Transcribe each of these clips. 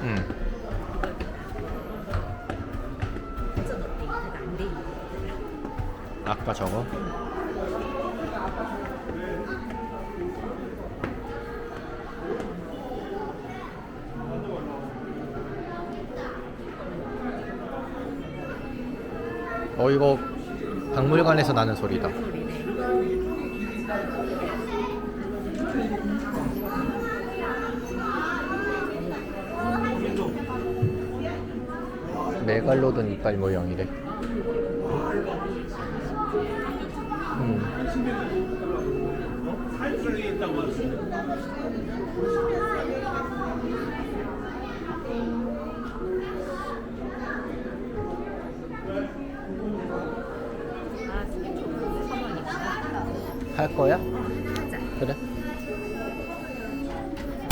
응. 완전 업데이트가 안 돼 있는 거더라. 아까 저거? 이거 박물관에서 나는 소리다. 메갈로돈 이빨 모형이래. 할 거야? 하자. 그래.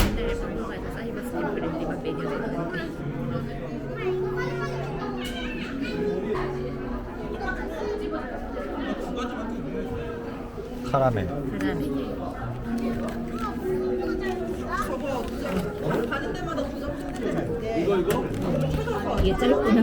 오늘 방송에서 사이버 스팀 브랜디만 메뉴 내놨는데 카라멜. 그다음에 이게 짧구나.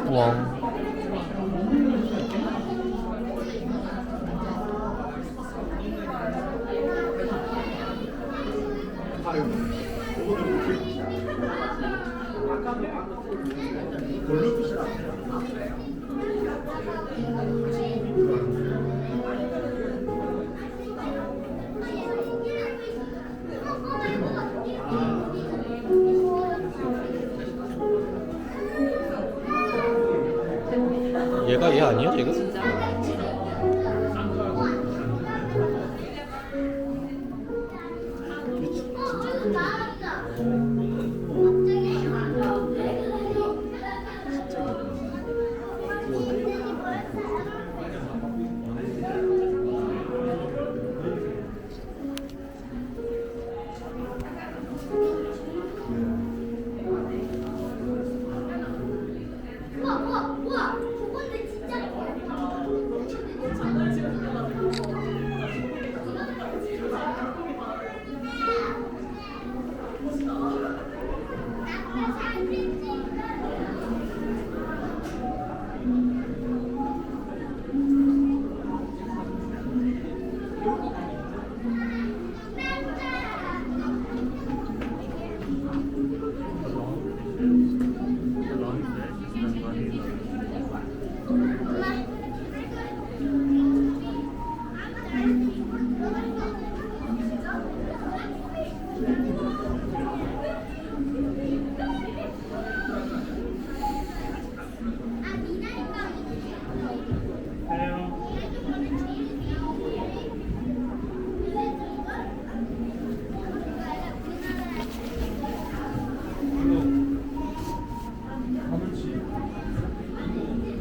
웡. 얘가 얘 아니야 지금? 진짜?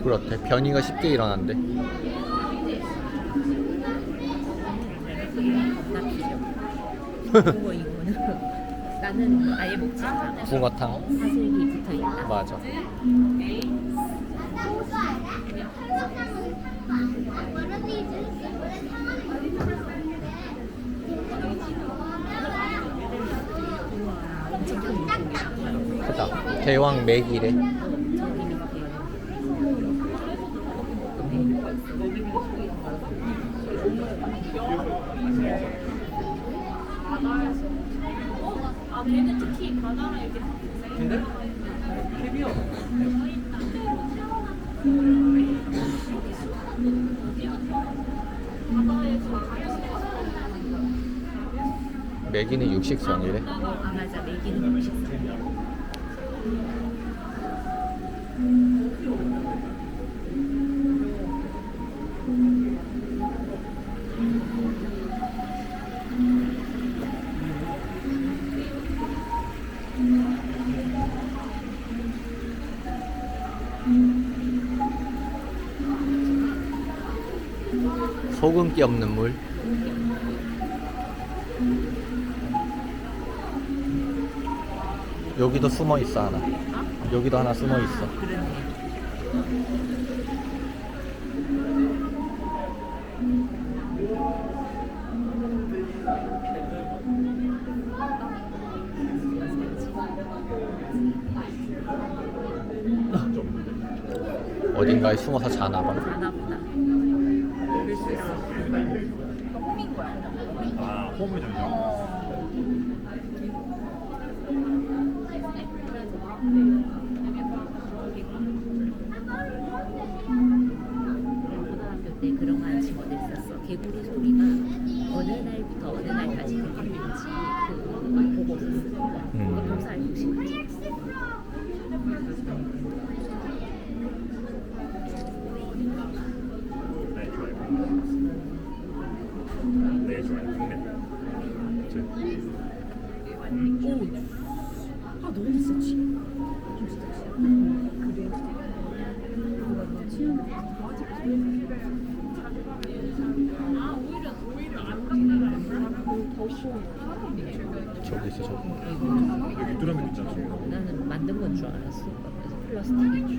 그렇대. 변이가 쉽게 일어난대. 붕어 이거는 나는 아예 먹지 않아. 붕어탕. 사슬기 붙어 있다. 맞아. 우와, 엄청 큰 물고기야. 크다. 대왕 맥이래. 아, 걔는 특히 바다랑 이렇게 걔는? 캐비어. 맥이는 육식성이래. 아, 맞아. 메기는 식성이야. 소금기 없는 물. 여기도 숨어 있어 하나. 여기도 하나 숨어 있어. 그러네. 어딘가에 숨어서 자나 봐. 자나 보다. 그럴 수 있어. 아, 호미전요. 고등학교 때 그런 거 아침 어디 있었어. 개구리 소리가 어느 날부터 어느 날까지 들리는지 그거 보고 있었어. 그거 보면서 알고 싶지. 네, 좋아요. 네, 좋아요. 국내. 아 너무 비싸지. 저기 있어 저기. 여기 뚜라미 있잖아. 지금. 나는 만든 건 줄 알았어. 그래서 플라스틱인 줄.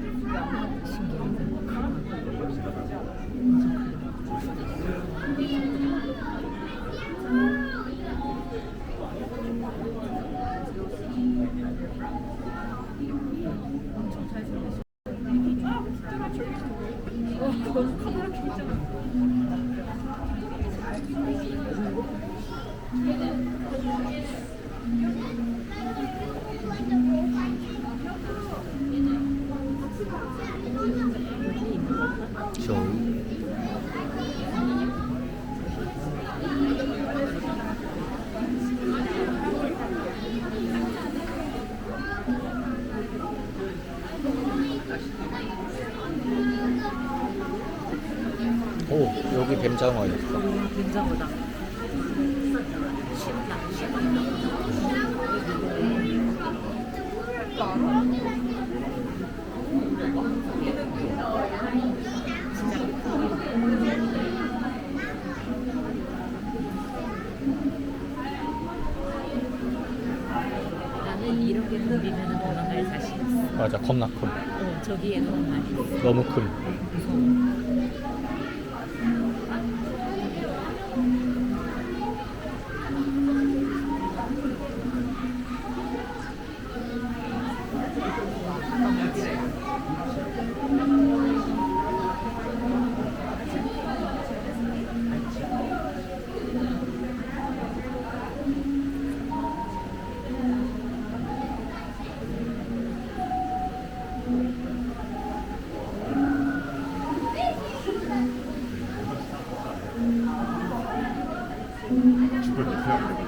저기. 오, 여기 뱀장어 있어. 굉장하다. 나는 이렇게 굽이면 도망갈 자신 있어. 맞아, 겁나 큼. 저기에 너무 많이 있어. 너무 큼. 죽을 때 그냥.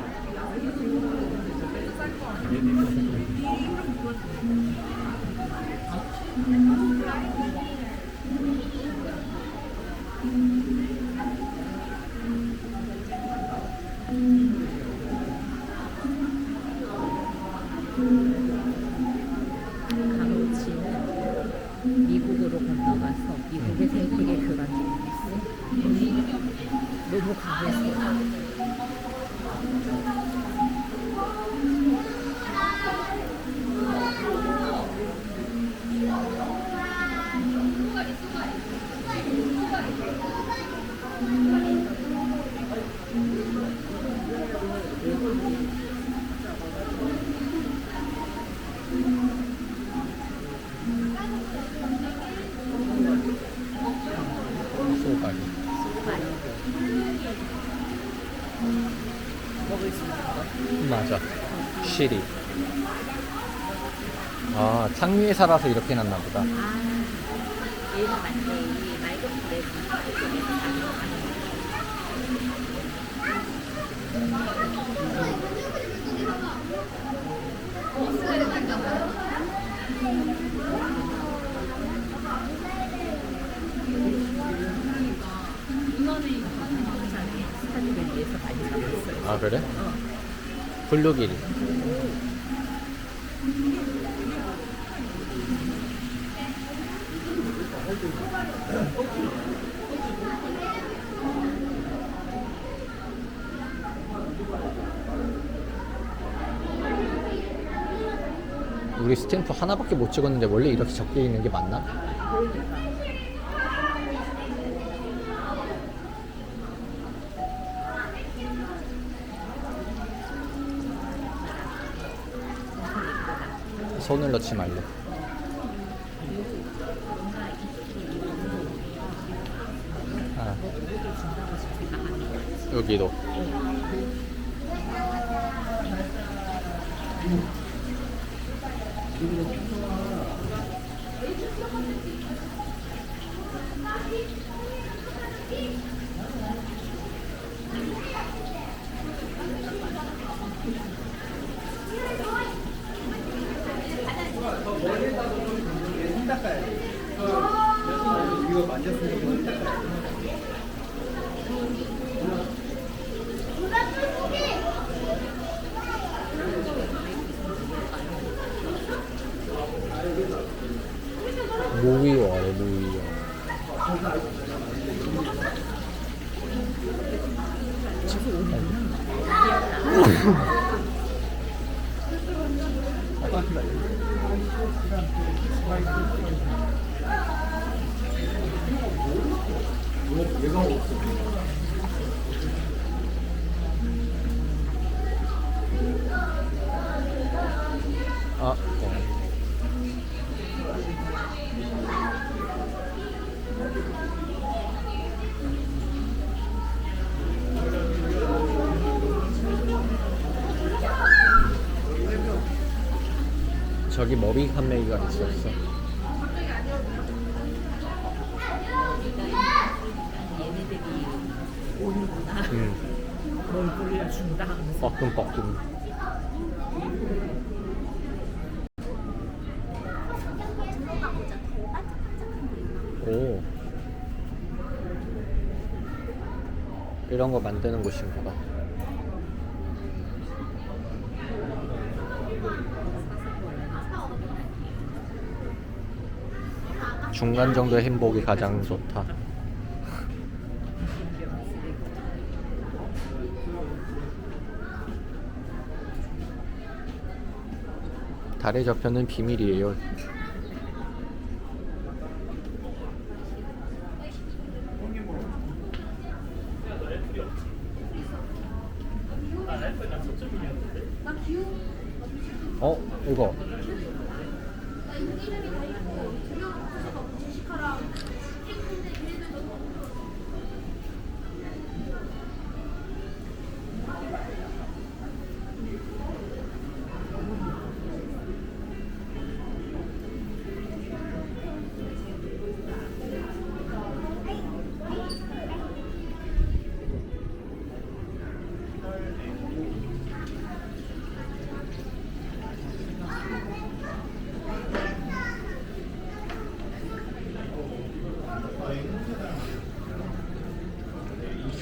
강우치는 미국으로 건너가서 미국에서 되게 교란이 있어. 너무 강했어. 소갈이. 먹을 수 있는 거. 맞아. 시리. 아, 창위에 살아서 이렇게 났나 보다. 아, 얘는 맞네. 이 맑은 불에 쪽에서 사는 거. 스타트밸리에서 많이 잡았어요. 아, 그래? 블루길. 우리 스탬프 하나밖에 못 찍었는데 원래 이렇게 적게 있는 게 맞나? 그러니까. 손을 넣지 말래. 뭔가 이쪽이 아, 먹을 준다고 지금 생각하는 여기도. 이거 만졌으니까 손 닦아야 돼. 무위와래 무위와. 아, 저기 머비 판매기가 있었어. 얘네들이 오는구나. 응. 뭘 불려준다 하면서. 뻐끔뻐끔. 오. 이런 거 만드는 곳인가 봐. 중간 정도의 행복이 가장 좋다. 달의 저편은 비밀이에요. 이거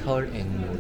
혈앤무.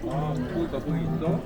아, 거기 있어?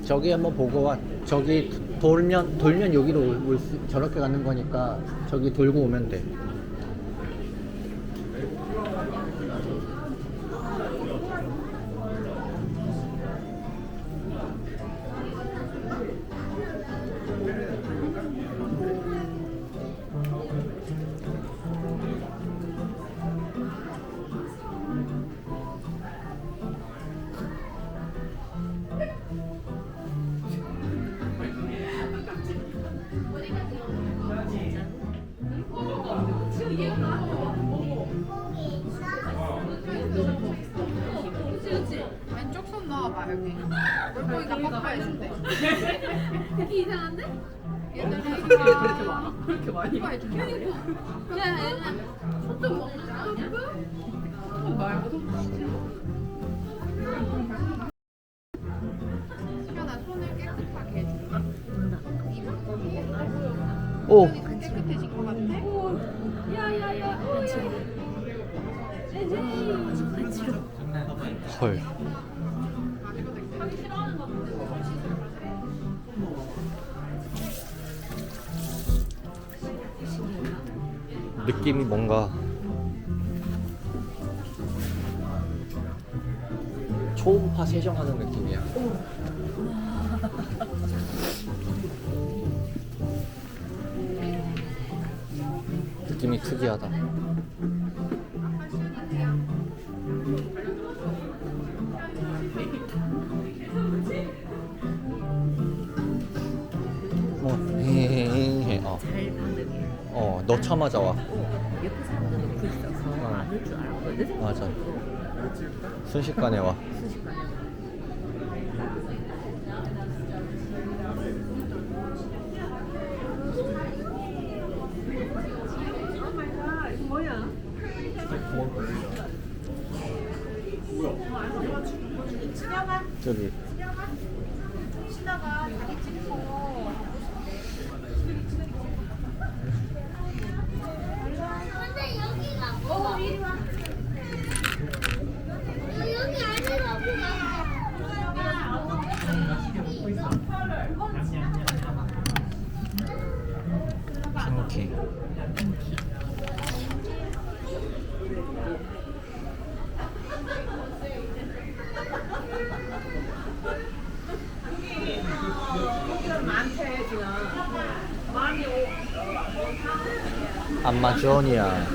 저기 한번 보고 와. 저기 돌면 여기로 저렇게 가는 거니까 저기 돌고 오면 돼. 왼쪽 손 넣어봐 여기. 물고기가 뽀뽀해준대. 되게 이상한데? 얘들아 그렇게 많아? 그렇게 많이? 뽀뽀해준대. 야 얘들아 손좀 먹는 거 아니야? 시연아 손을 깨끗하게 해줄까? 이 물고기 오! 깨끗해진 거 같아? 야야야. 안치로. 안치로. 헐. 느낌이 뭔가 초음파 세정하는 느낌이야. 느낌이 특이하다. 헤헤헤. 잘 반응해. 넣자마자 와. 옆에 사람들 놓고 있어서 안 올 줄 알았거든? 맞아. 순식간에 와. 순식간에. 저기 신나가 자기 찍고 근데 여기가 이리 와. 여기 안에 핑키. 아마존이야.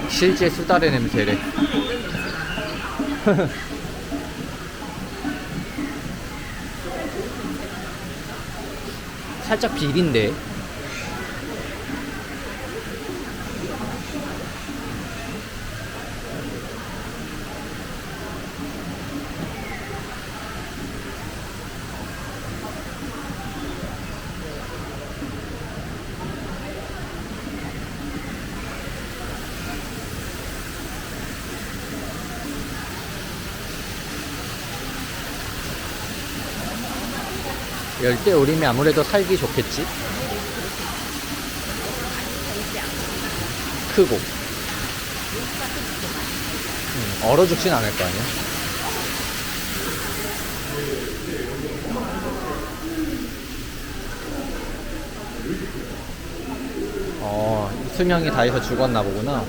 실제 수달의 냄새래. 살짝 비린데. 열대우림이 아무래도 살기 좋겠지? 크고 얼어 죽진 않을 거 아니야? 수명이 다해서 죽었나 보구나.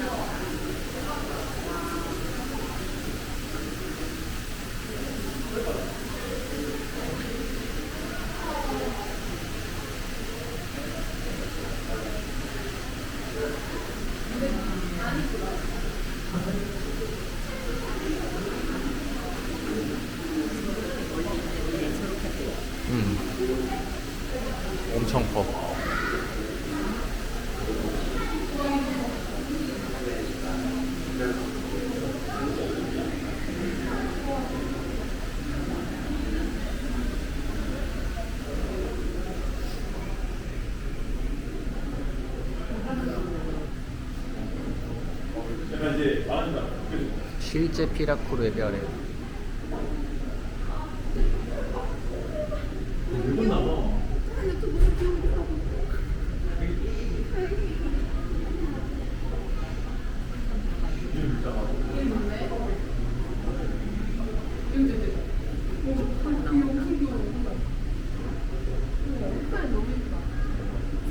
엄청 커. 실제 피라쿠르의 별에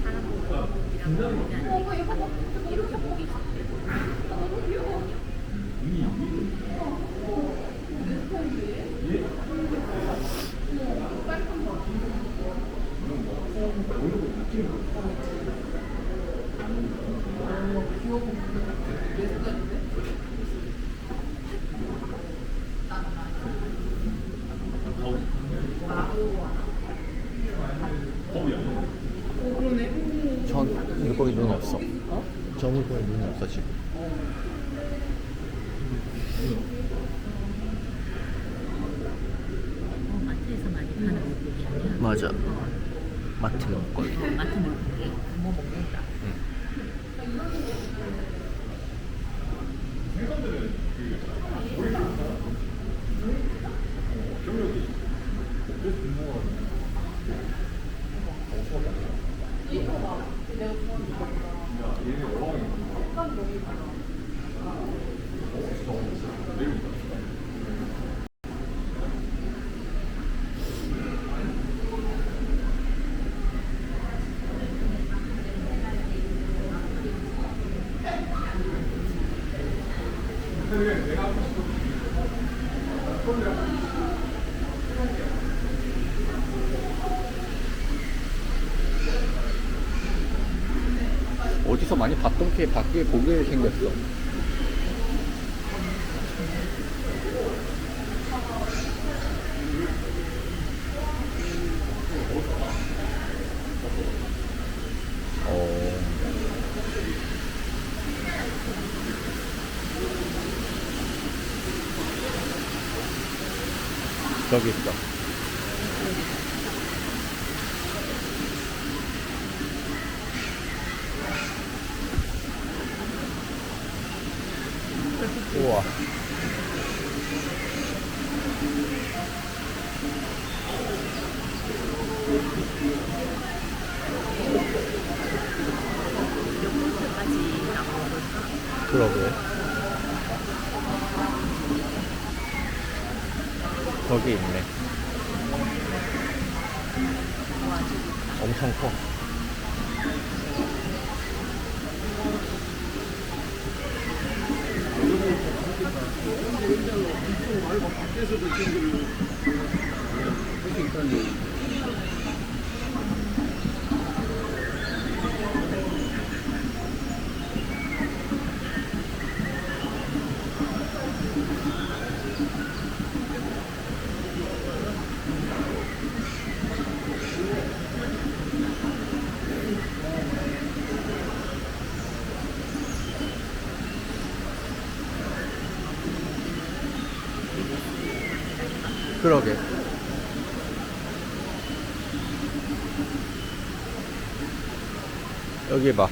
사람 이렇게 목이 있었대. 전 물고기 눈 없어. 저 물고기 눈이 없어 지금. 마트에서 많이 파는 물고기 아니야? 맞아. 마트 물고기. 마트 물고기. 뭐 먹는다. 어디서 많이 봤던 게 밖에 보게 생겼어. 저기 있어. 우와. 몇 번째까지 나와볼까? 그러게. 저기 있네. 엄청 커. 그러게. 여기 봐.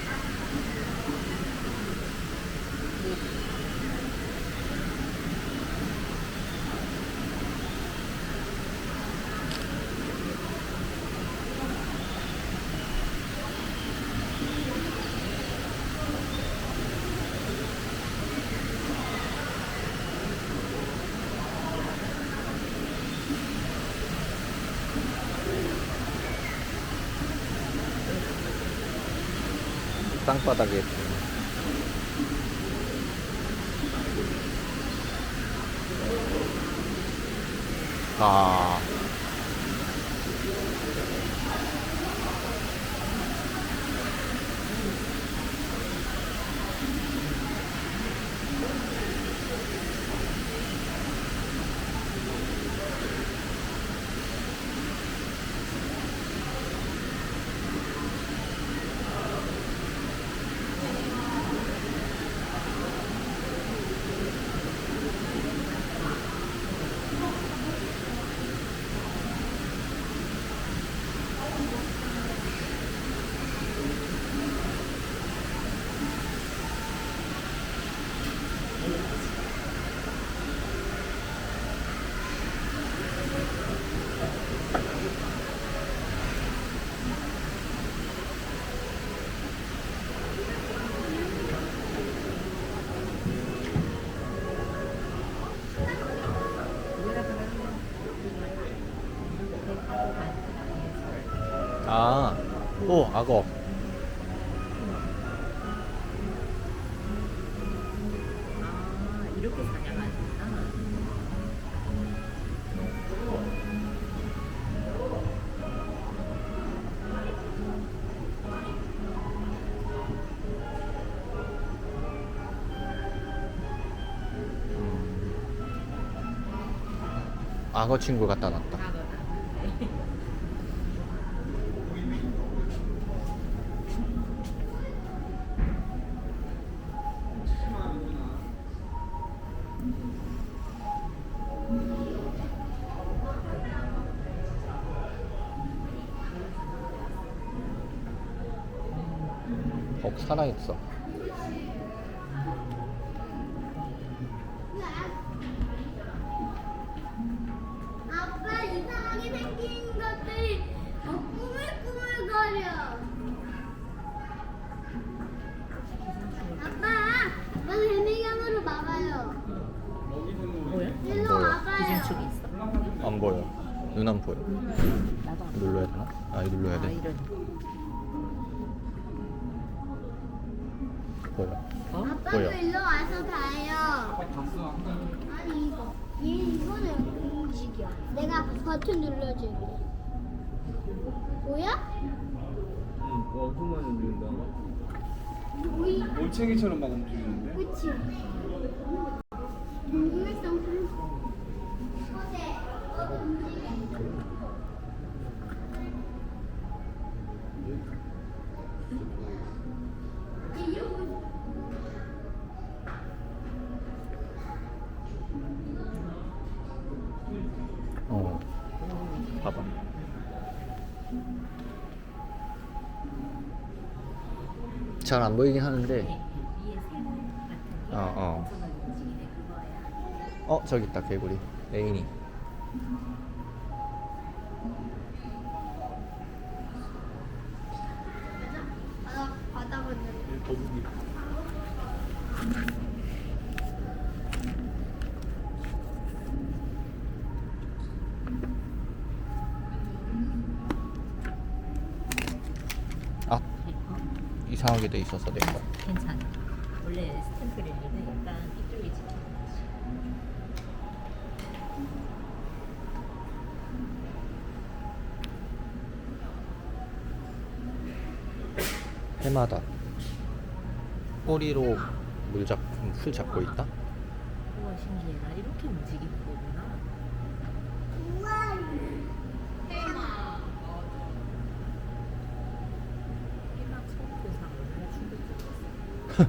땅바닥에 있어. 아. 아, 오, 악어. 이렇게 사냥하는구나. 악어 친구 갖다 놨다. 악어다. 살아있어. 아빠 이상하게 생긴 것들이 꾸물꾸물거려. 아빠, 너 개미견으로 봐봐요. 뭐야? 일로 보여. 와봐요. 기생충이 있어? 안 보여. 눈 안 보여. 나도 안 눌러야 되나? 아, 이거 눌러야 아, 돼. 이런. 보여. 어? 아빠도 보여. 일로 와서 봐요. 봤어 아까. 아니 이거. 이거는 움직여. 내가 버튼 눌러줄게. 보여? 엄청 많이 움직인다. 보이? 올챙이처럼 막 움직이는데. 그치? 궁금했던 그 어제 어. 봐봐. 잘 안 보이긴 하는데. 위에 샘 같은 게 어. 엄청나게 움직이네 그거야. 저기 있다, 개구리. 레인이. 바다 건너. 거북이. 아, 이상하게 돼 있어서 내 거. 괜찮아. 원래 스탬프 랠리는 약간 삐뚤게 찍히는 거지. 해마다 꼬리로 풀 잡고 있다. 우와 신기해. 나 이렇게 움직이는 거구나. 해마 처음 본 사람 얼마나 충격적이었어.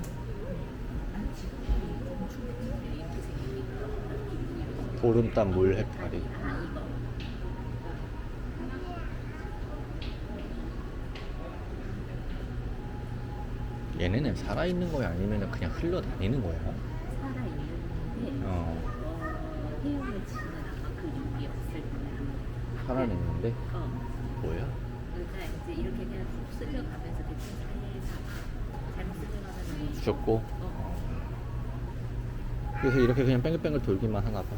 난 지금 조금 충격적이야. 이렇게 생기니까. 보름달 물 해파리. 아 이거. 얘네는 살아있는 거야? 아니면 그냥 흘러다니는 거야? 살아있는데 헤엄을 치는 아마 그 육이 없을 거야. 살아있는데? 뭐야? 그러니까 이제 이렇게 그냥 쭉 쓸려가면서 대충 살살 잘못 쓸려가면 죽고? 그래서 이렇게 그냥 뺑글뺑글 돌기만 하나 봐.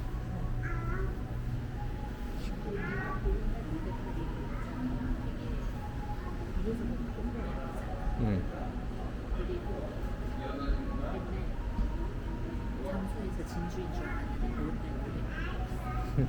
위에서 보면 꼼꼼하잖아. 응. 그리고 맨날 장소에서 진주인 줄 알았는데 보름달 노래.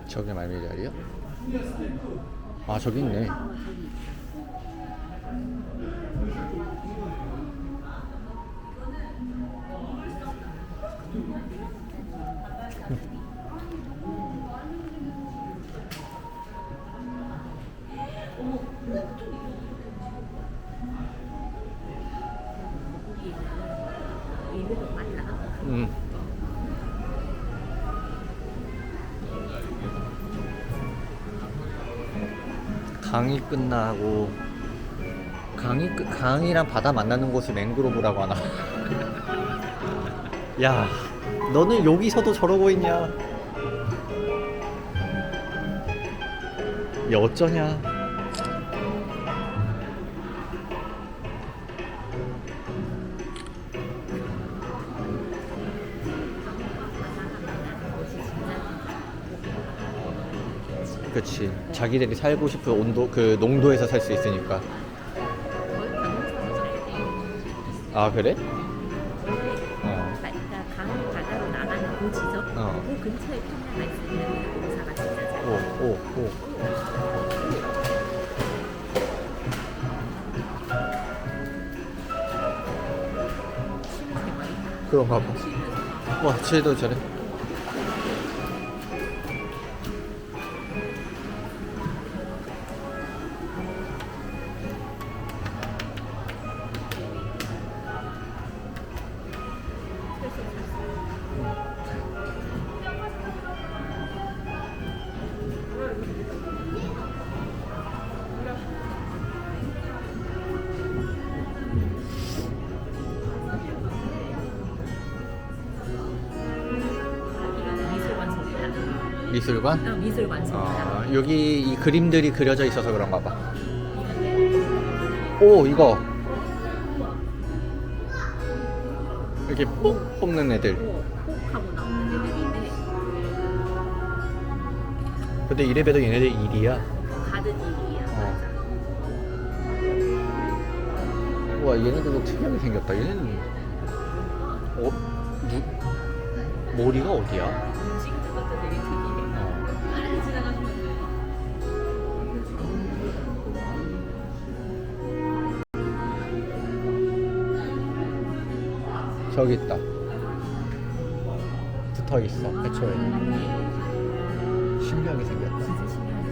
저게 말미잘이야? 아, 저기 있네. 의외로 많아. 응. 강이 끝나고 강이랑 바다 만나는 곳을 맹그로브라고 하나? 야, 너는 여기서도 저러고 있냐? 야, 어쩌냐? 그치. 자기들이 살고 싶은 온도, 그 농도에서 살 수 있으니까. 거의 강릉에서 잘 돼요. 아, 그래? 그러니까 강릉 바다로 나가는 그 지점, 그 근처에 평야가 있으면 그 공사가 진짜 잘 돼요. 오, 오, 오. 그런가 봐. 와, 쟤도 저래. 미술관 소리다. 미술관? 미술관 소리다. 아, 여기 이 그림들이 그려져 있어서 그런가 봐. 오, 이거. 이렇게 뽁 뽑는 애들. 하고 나오는 애들인데 근데 이래봬도 얘네들 일이야. 가든 일이야. 와, 얘네들도 특이하게 생겼다. 얘네는 머리가 어디야? 찍는 것도 되게 특이해. 저기 있다. 붙어 있어. 해초에. 신기하게 생겼다. 진짜 신기하게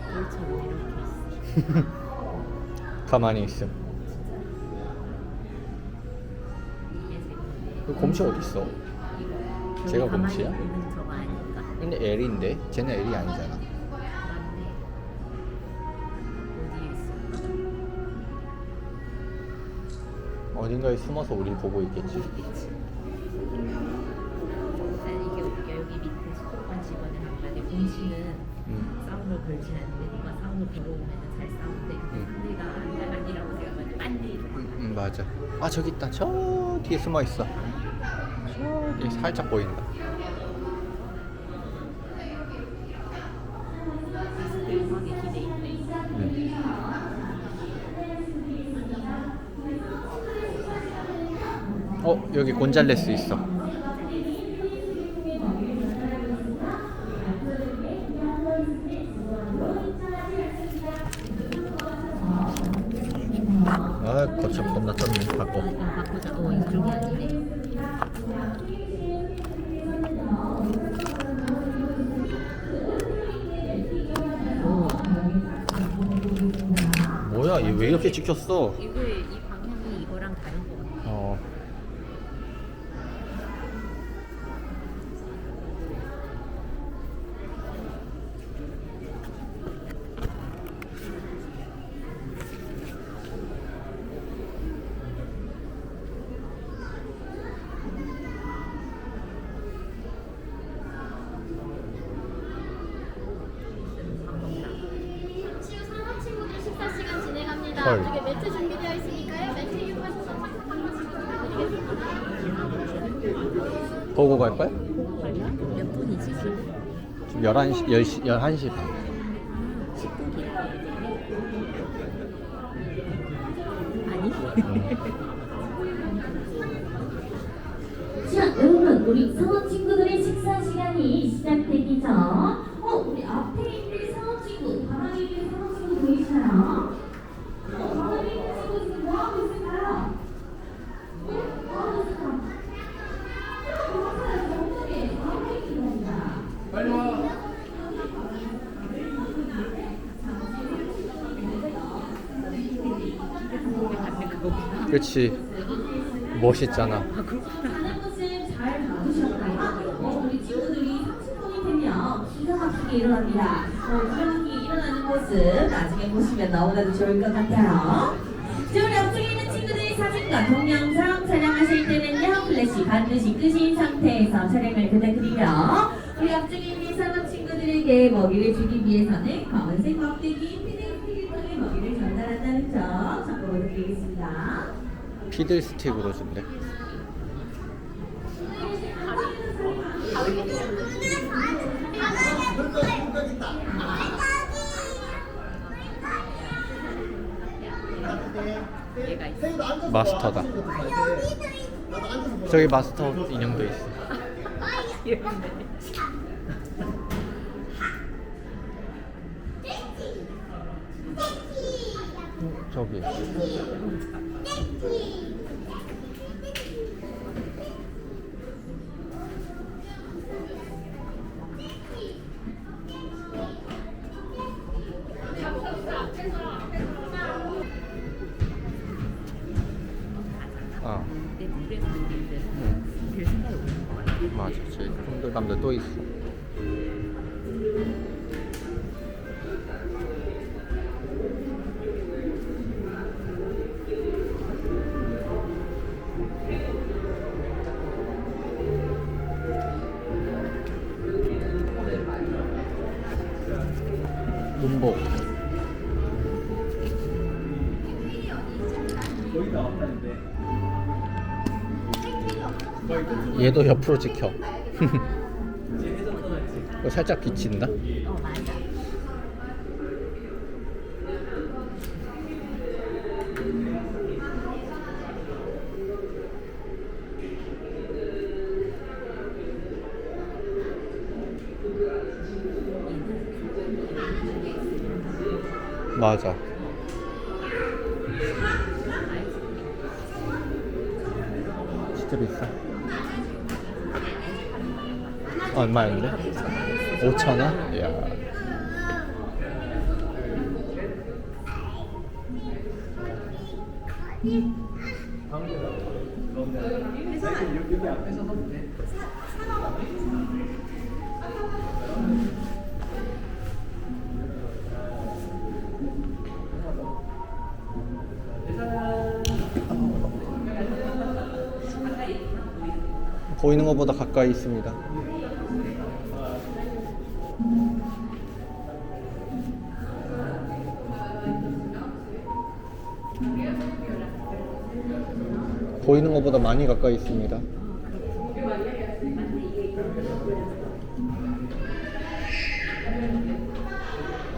돌처럼 이렇게 있어. 가만히 있음. 이게 생겼네. 그 곰치 어디 있어? 제가 여기 가만히 곰치야? 있는 저거 아닐까? 근데 L인데? 쟤는 L이 아니잖아. 맞네. 어디에 있을까? 어딘가에 숨어서 우리 보고 있겠지. 있겠지. 난 이게 여기 밑에 수도관 직원을 한 건데 곰치는 싸움을 걸지 않는데 누가 싸움을 걸어오면 잘 싸운대. 상대가 아니라고 생각하면 빨리 맞아. 아, 저기 있다. 저 뒤에 숨어 있어. 저기 살짝 보인다. 음악에 기대 있네. 여기 곤잘레스 있어. 아, 거참 겁나 떴네. 바꿔. 바꾸자. 이쪽이 아니네. 뭐야, 얘 왜 이렇게 찍혔어? 이 방향이 이거랑 다른 거 같아. 치유 상업 친구들 식사 시간 진행합니다. 있습니다. 헐. 이쪽에 매트 준비되어 있으니까요. 매트 이용하셔서 드리겠습니다. 보고 갈 거야? 몇 분이지 지금? 지금 11시 반. 10분 아니? 자, 여러분, 우리 성원 친구들의 식사 시간이 시작되기 전, 우리 앞에 있는 성원 친구, 바닥에 있는 성원 친구 보이시나요? 바닥에 있는 친구 지금 뭐 하고 있을까요? 뭐 하고 있을까요? 정답에 바로 있습니다. 빨리 와. 그렇지. 멋있잖아. 가는 곳을 잘 봐주셨나요? 우리 친구들이 30분이 되면 기가 막히게 일어납니다. 기가 막히게 일어나는 모습 나중에 보시면 너무나도 좋을 것 같아요. 자, 우리 앞쪽에 있는 친구들의 사진과 동영상 촬영하실 때는요, 플래시 반드시 끄신 상태에서 촬영을 부탁드리며, 우리 앞쪽에 있는 사람 친구들에게 먹이를 주기 위해서는 검은색 막대기 피드스틱을 먹이를 전달한다는 점 참고 부탁드리겠습니다. 피들 스틱으로 준대. 얘가 있어. 마스터다. 저기 마스터 인형도 있어. 저기. 아, 내 물에서 느낄 때는 별 생각이 없는 것 같아. 맞아. 저기 흔들감도 또 있어. 문복. 거의 다 왔다는데. 얘도 옆으로 찍혀. 이제 해적 떠났지. 이거 살짝 비친다. 맞아. 맞아. 진짜 비싸. 얼마인데? 5,000원? 이야. 여기 앞에서 하면 돼. 보이는 것보다 가까이 있습니다. 보이는 것보다 많이 가까이 있습니다.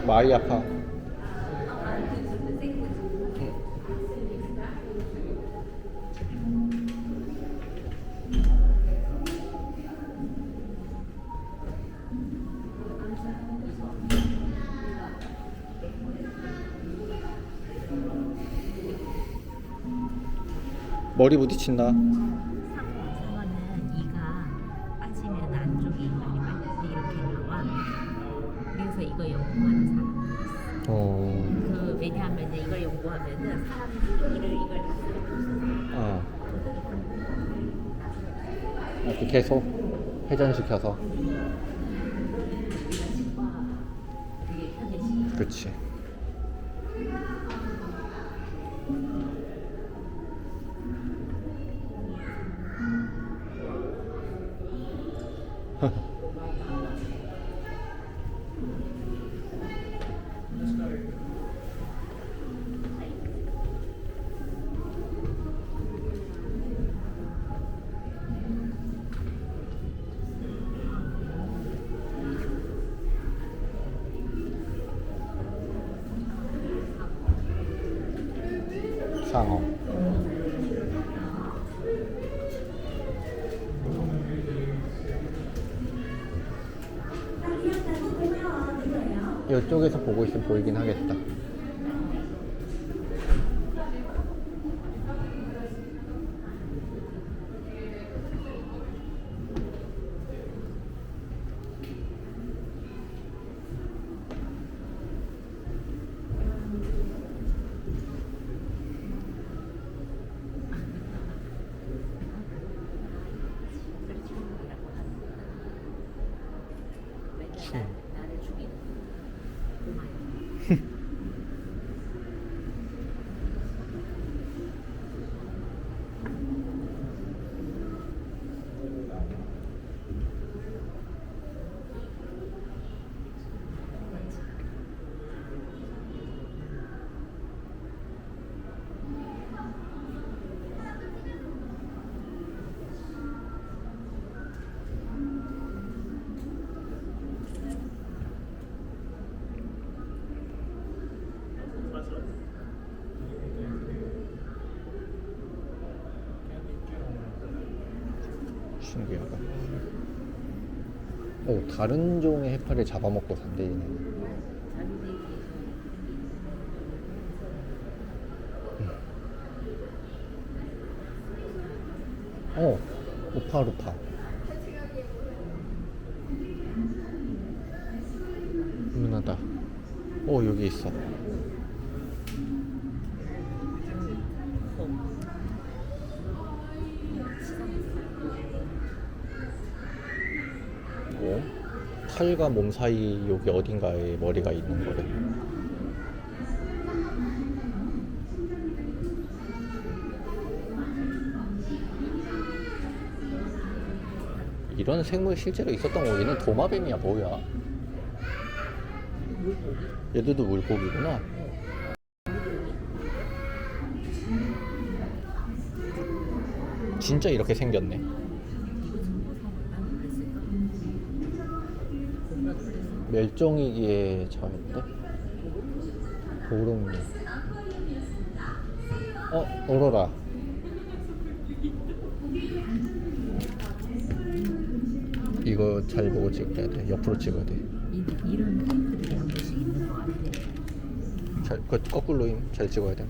많이 아파. 머리 부딪힌다. 상어는 이가 빠지면 안쪽이 많이 빠지지 이렇게 나와. 그래서 이거 연구하는 사람이 있어. 그 왜냐하면 이걸 연구하면은 사람이 이걸 다 쓰고 이렇게 계속 회전시켜서. 되게 편해지. 그렇지. 붕장어. 이쪽에서 보고 있으면 보이긴 하겠다. 맨날 나를 죽이는 꼬마야. 신기하다. 오, 다른 종의 해파리를 잡아먹고 산대, 얘네는. 우파루파. 은은하다. 여기 있어. 팔과 몸 사이 여기 어딘가에 머리가 있는 거래. 이런 생물 실제로 있었던 거. 얘는 도마뱀이야 뭐야? 얘들도 물고기구나. 진짜 이렇게 생겼네. 멸종위기에 처했대? 도롱이. 오로라. 이거 잘 보고 찍어야 돼. 옆으로 찍어야 돼. 이런 포인트들이 한 번씩 있는 것 같아. 그 거꾸로 잘 찍어야 돼.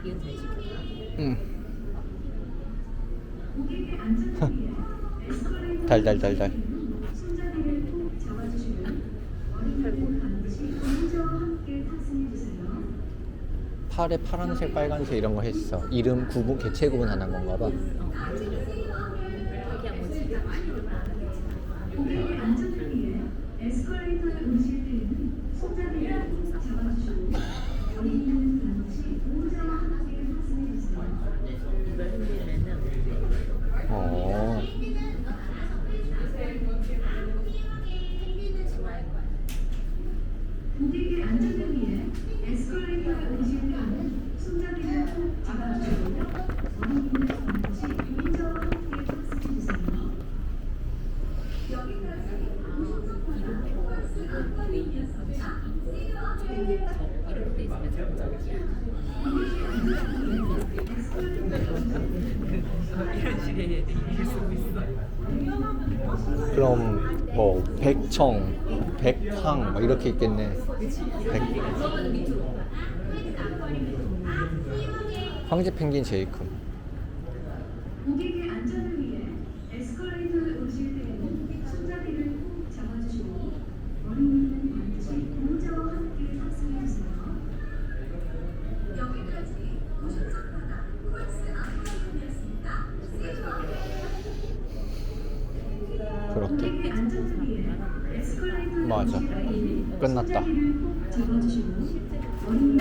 이건 잘 찍혔다. 응. 달달달달. 팔에 파란색, 빨간색 이런 거 했어. 이름 구분, 개체 구분 안 한 건가 봐. 고객의 안전을 위해 에스컬레이터를 오실 때는 손잡이를 꼭 잡아주시고요. 어린이는 반드시 운전과 함께 탑승해주세요. 여기까지 이렇게 돼 있으면 정적이야. 이런 식의 얘기를 쓰고 있어. 그럼 뭐 백청, 백항 막 이렇게 있겠네. 황제 펭귄 제일 큰. 고객의 안전을 위해 에스컬레이터를 오실 때에는 손잡이를 꼭 잡아주시고 어린이는 반드시 보호자와 함께 탑승해주세요. 여기까지 고속정거가 코엑스 아쿠아리움이었습니다. 그렇대. 고객의 안전을 위해 에스컬레이터를 맞아. 오실 때에는 끝났다. 손잡이를 꼭 잡아주시고 어린이